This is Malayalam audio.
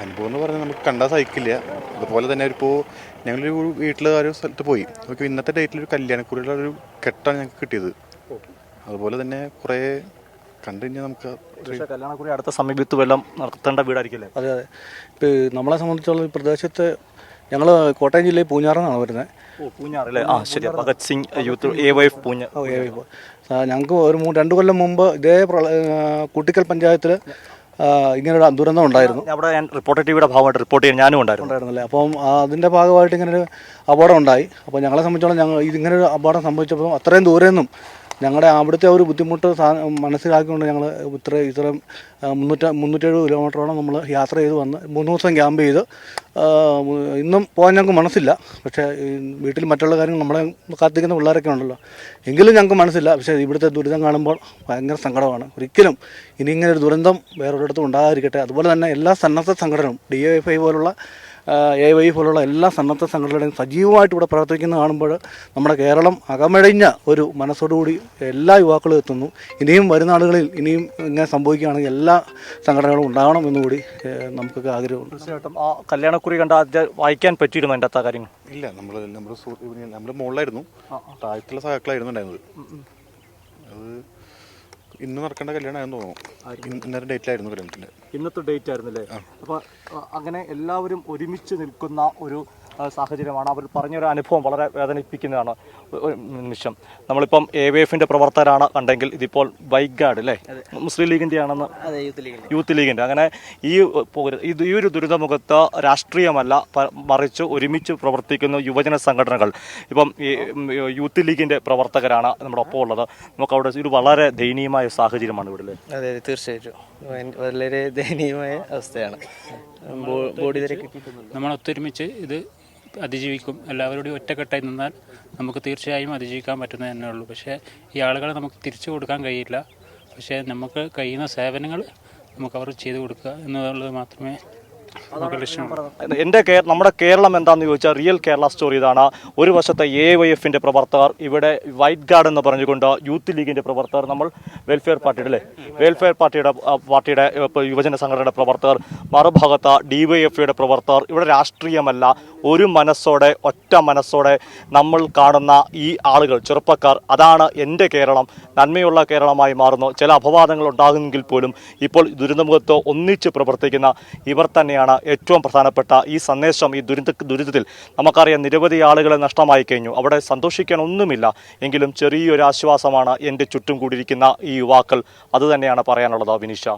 അനുഭവം എന്ന് പറഞ്ഞാൽ നമുക്ക് കണ്ടാൽ സഹിക്കില്ല. അതുപോലെ തന്നെ ഇപ്പോൾ ഞങ്ങളൊരു വീട്ടിൽ ഒരു സ്ഥലത്ത് പോയി നമുക്ക് ഇന്നത്തെ ഡേറ്റിൽ ഒരു കല്യാണക്കുറിയുള്ള ഒരു കെട്ടാണ് ഞങ്ങൾക്ക് കിട്ടിയത്. അതുപോലെ തന്നെ കുറേ കണ്ടു കഴിഞ്ഞാൽ നമുക്ക് കല്യാണക്കുറി അടുത്ത സമീപത്ത് വല്ലതും നടത്തേണ്ട വീടായിരിക്കില്ലേ? അതെ അതെ. ഇപ്പോൾ നമ്മളെ സംബന്ധിച്ചുള്ള ഈ പ്രദേശത്ത് ഞങ്ങൾ കോട്ടയം ജില്ലയിൽ പൂഞ്ഞാറെന്നാണ് വരുന്നത്. പൂഞ്ഞാറല്ലേ? ആ ശരി. Bhagat Singh youth AYF Poonjar. ഞങ്ങൾക്ക് ഒരു 2 കൊല്ലം മുമ്പ് ഇതേ കുട്ടിക്കൽ പഞ്ചായത്തിൽ ഇങ്ങനൊരു ദുരന്തം ഉണ്ടായിരുന്നു. അവിടെ ഞാൻ റിപ്പോർട്ടർ ടിവിയുടെ ഭാഗമായിട്ട് റിപ്പോർട്ട് ചെയ്യാൻ ഞാനും ഉണ്ടായിരുന്നല്ലേ. അപ്പം അതിൻ്റെ ഭാഗമായിട്ട് ഇങ്ങനൊരു അപകടം ഉണ്ടായി. അപ്പോൾ ഞങ്ങളെ സംബന്ധിച്ചോളം ഇതിങ്ങനൊരു അപകടം സംഭവിച്ചപ്പോൾ അത്രയും ദൂരെ നിന്നും ഞങ്ങളുടെ അവിടുത്തെ ഒരു ബുദ്ധിമുട്ട് മനസ്സിലാക്കിക്കൊണ്ട് ഞങ്ങൾ ഇത്രയും 370 കിലോമീറ്ററോളം നമ്മൾ യാത്ര ചെയ്ത് വന്ന് 3 ദിവസം ക്യാമ്പ് ചെയ്ത് ഇന്നും പോകാൻ ഞങ്ങൾക്ക് മനസ്സില്ല. പക്ഷേ വീട്ടിൽ മറ്റുള്ള കാര്യങ്ങൾ നമ്മളെ കാത്തിരിക്കുന്ന പിള്ളേരൊക്കെ ഉണ്ടല്ലോ, എങ്കിലും ഞങ്ങൾക്ക് മനസ്സില്ല. പക്ഷേ ഇവിടുത്തെ ദുരിതം കാണുമ്പോൾ ഭയങ്കര സങ്കടമാണ്. ഒരിക്കലും ഇനി ഇങ്ങനെ ഒരു ദുരന്തം വേറൊരിടത്തും ഉണ്ടാകാതിരിക്കട്ടെ. അതുപോലെ തന്നെ എല്ലാ സന്നദ്ധ സംഘടനകളും DYFI പോലുള്ള AYF പോലുള്ള എല്ലാ സന്നദ്ധ സംഘടനകളുടെയും സജീവമായിട്ട് ഇവിടെ പ്രവർത്തിക്കുന്ന കാണുമ്പോൾ നമ്മുടെ കേരളം അകമഴിഞ്ഞ ഒരു മനസ്സോടുകൂടി എല്ലാ യുവാക്കളും എത്തുന്നു. ഇനിയും വരുന്ന ആളുകളിൽ ഇനിയും ഇങ്ങനെ സംഭവിക്കുകയാണെങ്കിൽ എല്ലാ സംഘടനകളും ഉണ്ടാകണം എന്നുകൂടി നമുക്കൊക്കെ ആഗ്രഹമുണ്ട്. തീർച്ചയായിട്ടും ആ കല്യാണക്കുറി കണ്ട വായിക്കാൻ പറ്റിയിരുന്നു എൻ്റെ അത്ത കാര്യങ്ങൾ ഇല്ല. നമ്മൾ മുകളിലായിരുന്നു, താഴത്തുള്ള സഹാക്കളായിരുന്നു ഉണ്ടായിരുന്നത്. അത് ഇന്ന് നടക്കേണ്ട കല്യാണമാണെന്ന് തോന്നുന്നു. ഇന്നത്തെ ഡേറ്റിലായിരുന്നു കല്യാണത്തിൻ്റെ. ഇന്നത്തെ ഡേറ്റ് ആയിരുന്നല്ലേ? അപ്പോൾ അങ്ങനെ എല്ലാവരും ഒരുമിച്ച് നിൽക്കുന്ന ഒരു സാഹചര്യമാണ്. അവർ പറഞ്ഞൊരു അനുഭവം വളരെ വേദനിപ്പിക്കുന്നതാണ്. നിമിഷം നമ്മളിപ്പം AYFിൻ്റെ പ്രവർത്തകരാണ് കണ്ടെങ്കിൽ ഇതിപ്പോൾ ബൈക്ക് ഗാർഡ് അല്ലേ, മുസ്ലിം ലീഗിൻ്റെ ആണെന്ന്, യൂത്ത് ലീഗിൻ്റെ. അങ്ങനെ ഈ ഒരു ദുരിതമുഖത്ത് രാഷ്ട്രീയമല്ല, മറിച്ച് ഒരുമിച്ച് പ്രവർത്തിക്കുന്ന യുവജന സംഘടനകൾ. ഇപ്പം ഈ യൂത്ത് ലീഗിൻ്റെ പ്രവർത്തകരാണ് നമ്മുടെ ഒപ്പം ഉള്ളത്. നമുക്കവിടെ ഒരു വളരെ ദയനീയമായ സാഹചര്യമാണ് ഇവിടെ. അതെ തീർച്ചയായിട്ടും വളരെ ദയനീയമായ അവസ്ഥയാണ്. ബോഡി നമ്മൾ ഒത്തൊരുമിച്ച് ഇത് അതിജീവിക്കും. എല്ലാവരോടും ഒറ്റക്കെട്ടായി നിന്നാൽ നമുക്ക് തീർച്ചയായും അതിജീവിക്കാൻ പറ്റുന്നത് തന്നെ ഉള്ളൂ. പക്ഷേ ഈ ആളുകളെ നമുക്ക് തിരിച്ചു കൊടുക്കാൻ കഴിയില്ല. പക്ഷേ നമുക്ക് കഴിയുന്ന സേവനങ്ങൾ നമുക്ക് അവർ ചെയ്തു കൊടുക്കുക എന്നുള്ളത് മാത്രമേ നമ്മുടെ കേരളം എന്താണെന്ന് ചോദിച്ചാൽ റിയൽ കേരള സ്റ്റോറി ഇതാണ്. ഒരു വശത്തെ AYFിൻ്റെ പ്രവർത്തകർ, ഇവിടെ വൈറ്റ് ഗാർഡ് എന്ന് പറഞ്ഞുകൊണ്ട് യൂത്ത് ലീഗിൻ്റെ പ്രവർത്തകർ, നമ്മൾ വെൽഫെയർ പാർട്ടിയുടെ യുവജന സംഘടനയുടെ പ്രവർത്തകർ, മറുഭാഗത്ത് DYFയുടെ പ്രവർത്തകർ. ഇവിടെ രാഷ്ട്രീയമല്ല, ഒരു മനസ്സോടെ ഒറ്റ മനസ്സോടെ നമ്മൾ കാണുന്ന ഈ ആളുകൾ, ചെറുപ്പക്കാർ, അതാണ് എൻ്റെ കേരളം, നന്മയുള്ള കേരളമായി മാറുന്നു. ചില അപവാദങ്ങൾ ഉണ്ടാകുമെങ്കിൽ പോലും ഇപ്പോൾ ദുരന്തമുഖത്ത് ഒന്നിച്ച് പ്രവർത്തിക്കുന്ന ഇവർ തന്നെയാണ് ഏറ്റവും പ്രധാനപ്പെട്ട ഈ സന്ദേശം. ഈ ദുരിതത്തിൽ നമുക്കറിയാം നിരവധി ആളുകളെ നഷ്ടമായി കഴിഞ്ഞു. അവിടെ സന്തോഷിക്കാൻ ഒന്നുമില്ല, എങ്കിലും ചെറിയൊരു ആശ്വാസമാണ് എൻ്റെ ചുറ്റും കൂടിയിരിക്കുന്ന ഈ യുവാക്കൾ. അതുതന്നെയാണ് പറയാനുള്ളത്. വിനീഷ.